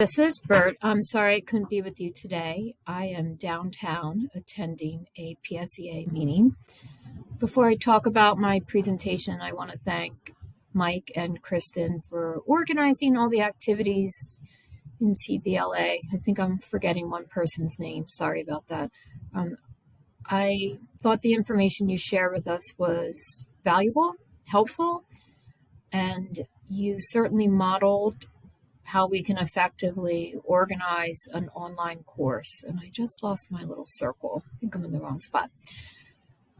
This is Bert. I'm sorry I couldn't be with you today. I am downtown attending a PSEA meeting. Before I talk about my presentation, I want to thank Mike and Kristen for organizing all the activities in CVLA. I think I'm forgetting one person's name. Sorry about that. I thought the information you shared with us was valuable, helpful, and you certainly modeled how we can effectively organize an online course. And I just lost my little circle. I think I'm in the wrong spot.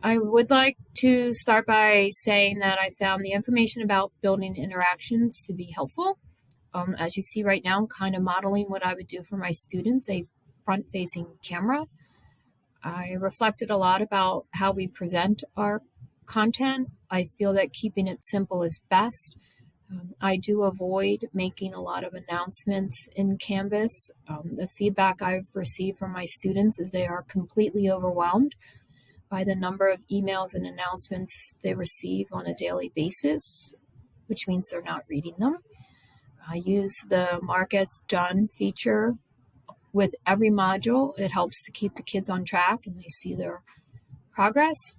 I would like to start by saying that I found the information about building interactions to be helpful. As you see right now, I'm kind of modeling what I would do for my students, a front-facing camera. I reflected a lot about how we present our content. I feel that keeping it simple is best. I do avoid making a lot of announcements in Canvas. The feedback I've received from my students is they are completely overwhelmed by the number of emails and announcements they receive on a daily basis, which means they're not reading them. I use the Mark as Done feature with every module. It helps to keep the kids on track and they see their progress.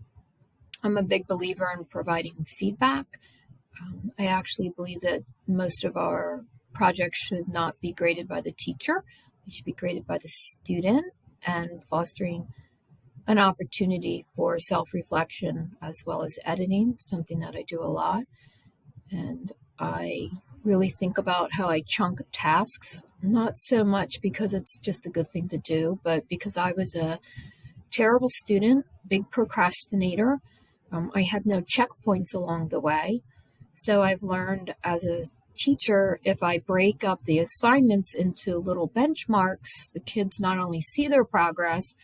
I'm a big believer in providing feedback. I actually believe that most of our projects should not be graded by the teacher. They should be graded by the student, and fostering an opportunity for self-reflection as well as editing, something that I do a lot. And I really think about how I chunk tasks, not so much because it's just a good thing to do, but because I was a terrible student, big procrastinator. I had no checkpoints along the way. So I've learned as a teacher, if I break up the assignments into little benchmarks, the kids not only see their progress,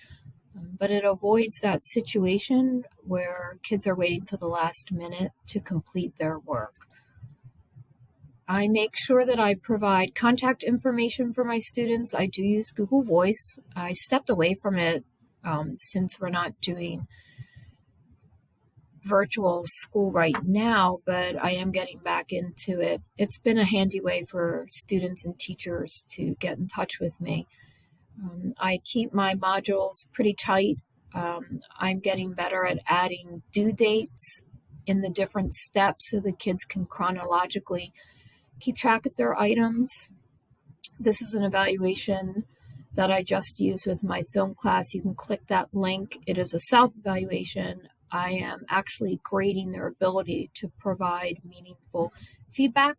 but it avoids that situation where kids are waiting till the last minute to complete their work. I make sure that I provide contact information for my students. I do use Google Voice. I stepped away from it since we're not doing virtual school right now, but I am getting back into it. It's been a handy way for students and teachers to get in touch with me. I keep my modules pretty tight. I'm getting better at adding due dates in the different steps so the kids can chronologically keep track of their items. This is an evaluation that I just used with my film class. You can click that link. It is a self-evaluation. I am actually grading their ability to provide meaningful feedback.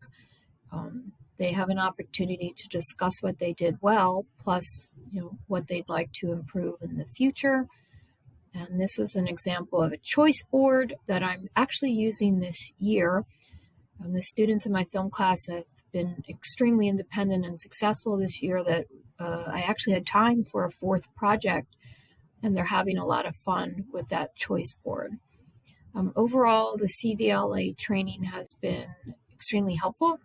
They have an opportunity to discuss what they did well, plus what they'd like to improve in the future. And this is an example of a choice board that I'm actually using this year. The students in my film class have been extremely independent and successful this year that I actually had time for a fourth project, and they're having a lot of fun with that choice board. Overall, the CVLA training has been extremely helpful,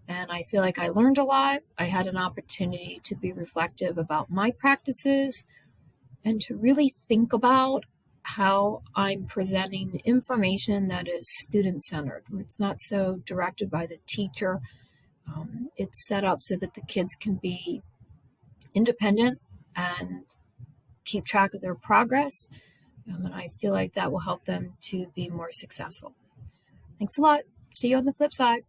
and I feel like I learned a lot. I had an opportunity to be reflective about my practices and to really think about how I'm presenting information that is student-centered. It's not so directed by the teacher. It's set up so that the kids can be independent and keep track of their progress. And I feel like that will help them to be more successful. Thanks a lot. See you on the flip side.